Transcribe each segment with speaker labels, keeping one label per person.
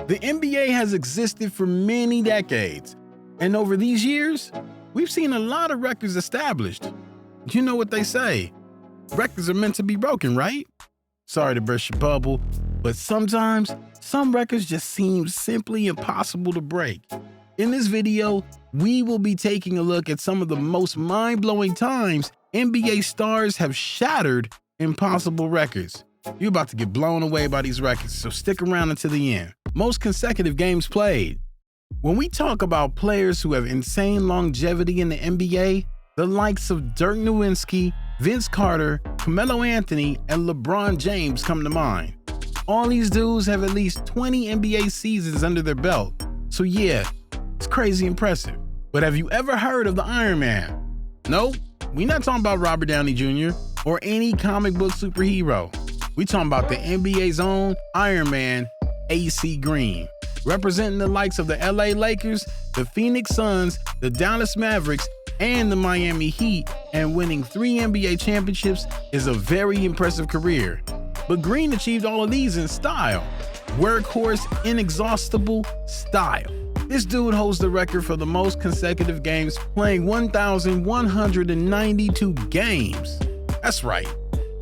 Speaker 1: The NBA has existed for many decades, and over these years, we've seen a lot of records established. You know what they say, records are meant to be broken, right? Sorry to burst your bubble, but sometimes some records just seem simply impossible to break. In this video, we will be taking a look at some of the most mind-blowing times NBA stars have shattered impossible records. You're about to get blown away by these records, so stick around until the end. Most consecutive games played. When we talk about players who have insane longevity in the NBA, the likes of Dirk Nowitzki, Vince Carter, Carmelo Anthony, and LeBron James come to mind. All these dudes have at least 20 NBA seasons under their belt, so yeah, it's crazy impressive. But have you ever heard of the Iron Man? Nope, we're not talking about Robert Downey Jr. or any comic book superhero. We're talking about the NBA's own Iron Man, AC Green, representing the likes of the LA Lakers, the Phoenix Suns, the Dallas Mavericks, and the Miami Heat, and winning 3 NBA championships is a very impressive career. But Green achieved all of these in style. Workhorse, inexhaustible style. This dude holds the record for the most consecutive games, playing 1,192 games. That's right,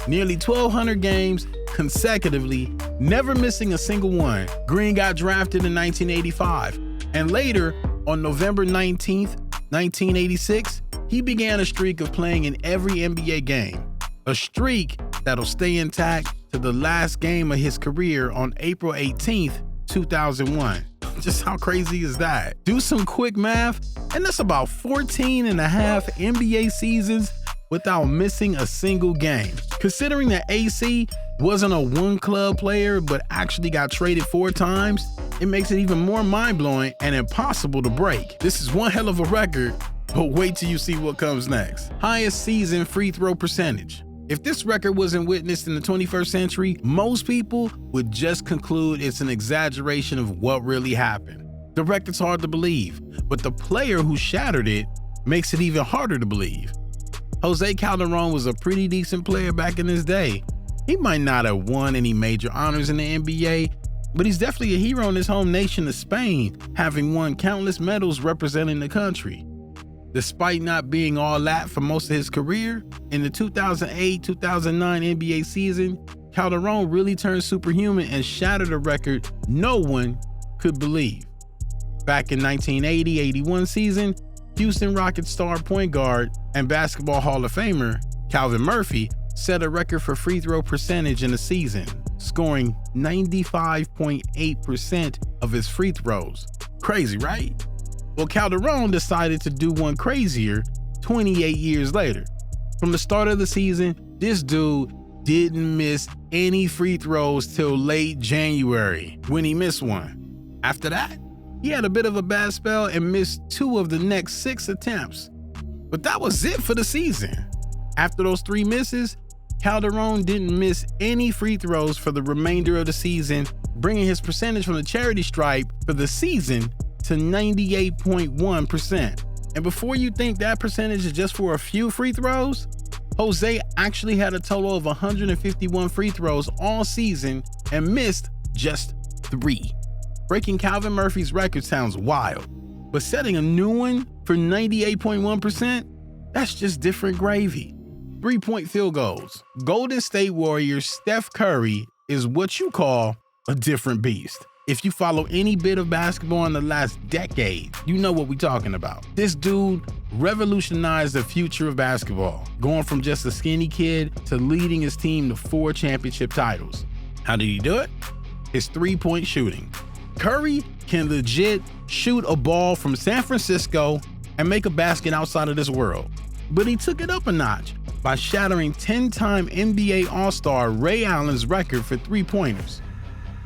Speaker 1: nearly 1,200 games consecutively, never missing a single one. Green got drafted in 1985, and later, on November 19th, 1986, he began a streak of playing in every NBA game, a streak that'll stay intact to the last game of his career on April 18th, 2001. Just how crazy is that? Do some quick math, and that's about 14 and a half NBA seasons without missing a single game. Considering that AC wasn't a one-club player but actually got traded 4 times, it makes it even more mind-blowing and impossible to break. This is one hell of a record, but wait till you see what comes next. Highest season free throw percentage. If this record wasn't witnessed in the 21st century, most people would just conclude it's an exaggeration of what really happened. The record's hard to believe, but the player who shattered it makes it even harder to believe. Jose Calderon was a pretty decent player back in his day. He might not have won any major honors in the NBA, but he's definitely a hero in his home nation of Spain, having won countless medals representing the country. Despite not being all that for most of his career, in the 2008-2009 NBA season, Calderon really turned superhuman and shattered a record no one could believe. Back in 1980-81 season, Houston Rockets star point guard and Basketball Hall of Famer Calvin Murphy set a record for free throw percentage in a season, scoring 95.8% of his free throws. Crazy, right? Well, Calderon decided to do one crazier 28 years later. From the start of the season, this dude didn't miss any free throws till late January, when he missed one. After that, he had a bit of a bad spell and missed 2 of the next 6 attempts. But that was it for the season. After those 3 misses, Calderon didn't miss any free throws for the remainder of the season, bringing his percentage from the charity stripe for the season to 98.1%. And before you think that percentage is just for a few free throws, Jose actually had a total of 151 free throws all season and missed just 3. Breaking Calvin Murphy's record sounds wild, but setting a new one for 98.1%, that's just different gravy. 3-point field goals. Golden State Warriors Steph Curry is what you call a different beast. If you follow any bit of basketball in the last decade, you know what we're talking about. This dude revolutionized the future of basketball, going from just a skinny kid to leading his team to 4 championship titles. How did he do it? His 3-point shooting. Curry can legit shoot a ball from San Francisco and make a basket outside of this world. But he took it up a notch by shattering 10-time NBA All-Star Ray Allen's record for 3-pointers.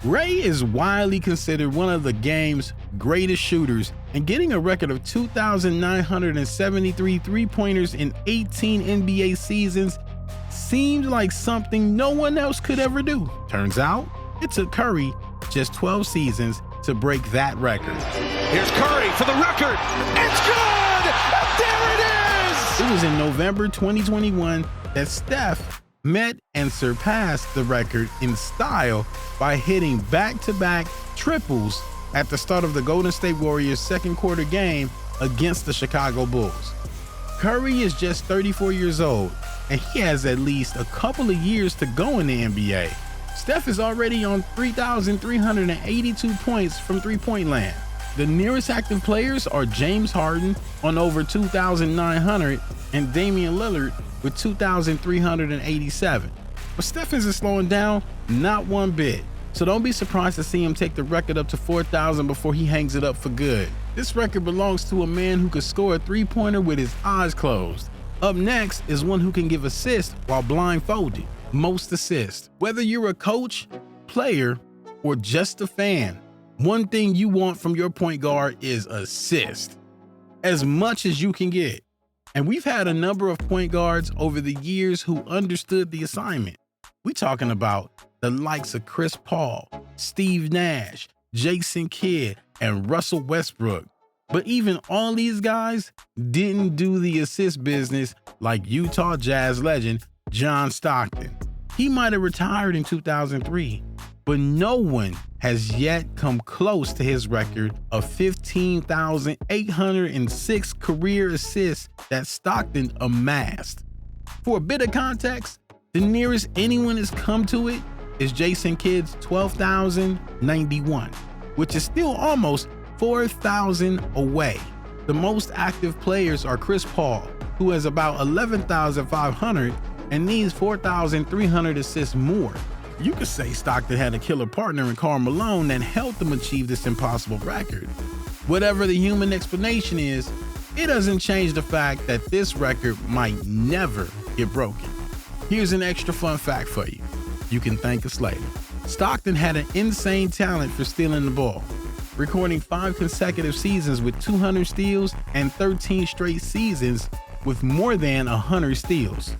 Speaker 1: Ray is widely considered one of the game's greatest shooters, and getting a record of 2,973 3-pointers in 18 NBA seasons seemed like something no one else could ever do. Turns out, it took Curry just 12 seasons to break that record.
Speaker 2: Here's Curry for the record. It's good! There it is!
Speaker 1: It was in November 2021 that Steph met and surpassed the record in style by hitting back-to-back triples at the start of the Golden State Warriors' second quarter game against the Chicago Bulls. Curry is just 34 years old, and he has at least a couple of years to go in the NBA. Steph is already on 3,382 points from three-point land. The nearest active players are James Harden on over 2,900 and Damian Lillard with 2,387. But Steph isn't slowing down, not one bit. So don't be surprised to see him take the record up to 4,000 before he hangs it up for good. This record belongs to a man who could score a three-pointer with his eyes closed. Up next is one who can give assists while blindfolded. Most assists. Whether you're a coach, player, or just a fan, one thing you want from your point guard is assist. As much as you can get. And we've had a number of point guards over the years who understood the assignment. We're talking about the likes of Chris Paul, Steve Nash, Jason Kidd, and Russell Westbrook. But even all these guys didn't do the assist business like Utah Jazz legend John Stockton. He might have retired in 2003, but no one has yet come close to his record of 15,806 career assists that Stockton amassed. For a bit of context, the nearest anyone has come to it is Jason Kidd's 12,091, which is still almost 4,000 away. The most active players are Chris Paul, who has about 11,500 and needs 4,300 assists more. You could say Stockton had a killer partner in Karl Malone that helped him achieve this impossible record. Whatever the human explanation is, it doesn't change the fact that this record might never get broken. Here's an extra fun fact for you. You can thank us later. Stockton had an insane talent for stealing the ball, recording 5 consecutive seasons with 200 steals and 13 straight seasons with more than 100 steals.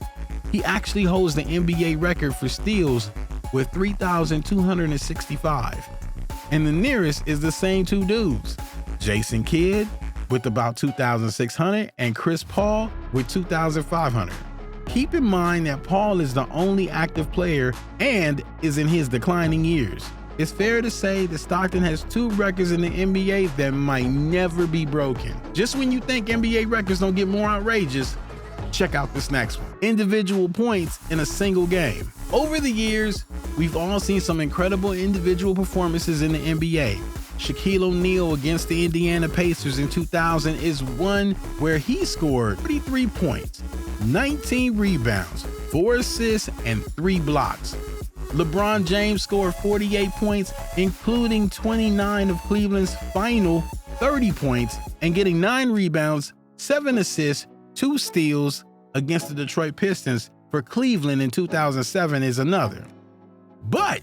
Speaker 1: He actually holds the NBA record for steals with 3,265. And the nearest is the same two dudes, Jason Kidd with about 2,600 and Chris Paul with 2,500. Keep in mind that Paul is the only active player and is in his declining years. It's fair to say that Stockton has 2 records in the NBA that might never be broken. Just when you think NBA records don't get more outrageous, check out this next one. Individual points in a single game. Over the years, we've all seen some incredible individual performances in the NBA. Shaquille O'Neal against the Indiana Pacers in 2000 is one where he scored 33 points, 19 rebounds, 4 assists, and 3 blocks. LeBron James scored 48 points, including 29 of Cleveland's final 30 points, and getting 9 rebounds, 7 assists, 2 steals against the Detroit Pistons for Cleveland in 2007 is another. But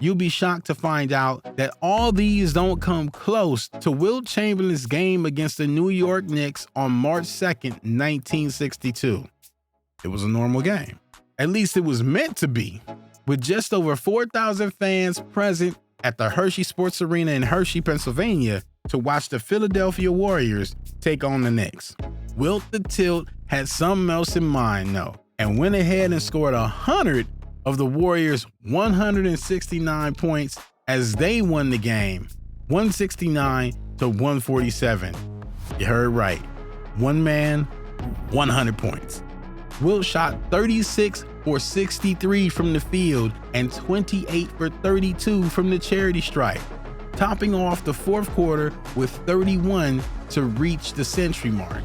Speaker 1: you'll be shocked to find out that all these don't come close to Wilt Chamberlain's game against the New York Knicks on March 2nd, 1962. It was a normal game. At least it was meant to be. With just over 4,000 fans present at the Hershey Sports Arena in Hershey, Pennsylvania, to watch the Philadelphia Warriors take on the Knicks. Wilt the Tilt had something else in mind, though, and went ahead and scored 100 of the Warriors' 169 points as they won the game, 169 to 147. You heard right. One man, 100 points. Wilt shot 36 for 63 from the field and 28 for 32 from the charity stripe, topping off the fourth quarter with 31 to reach the century mark.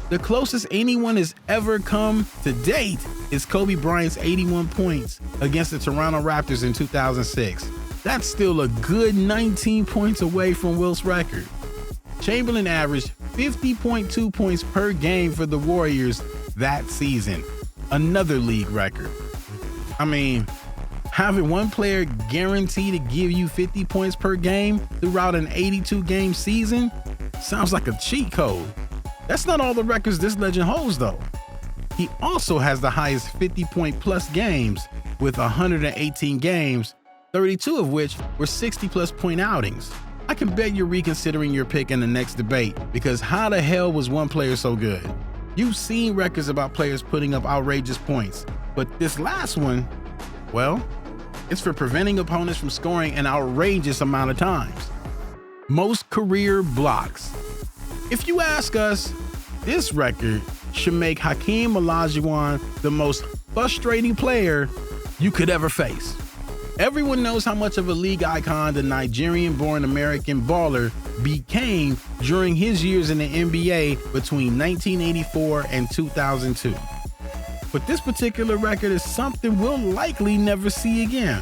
Speaker 1: The closest anyone has ever come to date is Kobe Bryant's 81 points against the Toronto Raptors in 2006. That's still a good 19 points away from Wilt's record. Chamberlain averaged 50.2 points per game for the Warriors that season, another league record. I mean, having one player guaranteed to give you 50 points per game throughout an 82-game season sounds like a cheat code. That's not all the records this legend holds, though. He also has the highest 50-point-plus games with 118 games, 32 of which were 60-plus point outings. I can bet you're reconsidering your pick in the next debate, because how the hell was one player so good? You've seen records about players putting up outrageous points, But this last one, well, it's for preventing opponents from scoring an outrageous amount of times. Most career blocks. If you ask us, this record should make Hakeem Olajuwon the most frustrating player you could ever face. Everyone knows how much of a league icon the Nigerian-born American baller became during his years in the NBA between 1984 and 2002. But this particular record is something we'll likely never see again.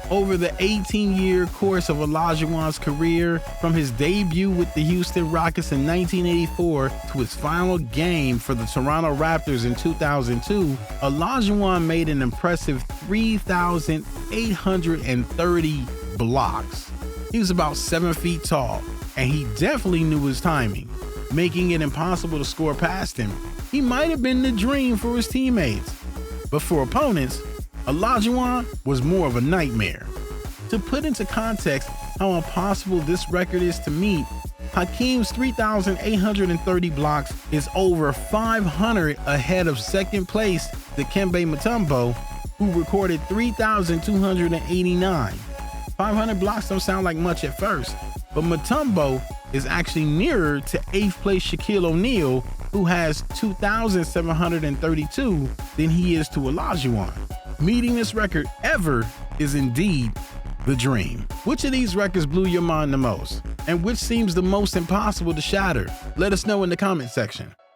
Speaker 1: Over the 18-year course of Olajuwon's career, from his debut with the Houston Rockets in 1984 to his final game for the Toronto Raptors in 2002, Olajuwon made an impressive 3,830 blocks. He was about 7 feet tall, and he definitely knew his timing, making it impossible to score past him. He might have been the dream for his teammates, but for opponents, Olajuwon was more of a nightmare. To put into context how impossible this record is to meet, Hakeem's 3,830 blocks is over 500 ahead of second place Dikembe Mutombo, who recorded 3,289. 500 blocks don't sound like much at first, but Mutombo is actually nearer to 8th place Shaquille O'Neal, who has 2,732 than he is to Olajuwon. Meeting this record ever is indeed the dream. Which of these records blew your mind the most? And which seems the most impossible to shatter? Let us know in the comment section.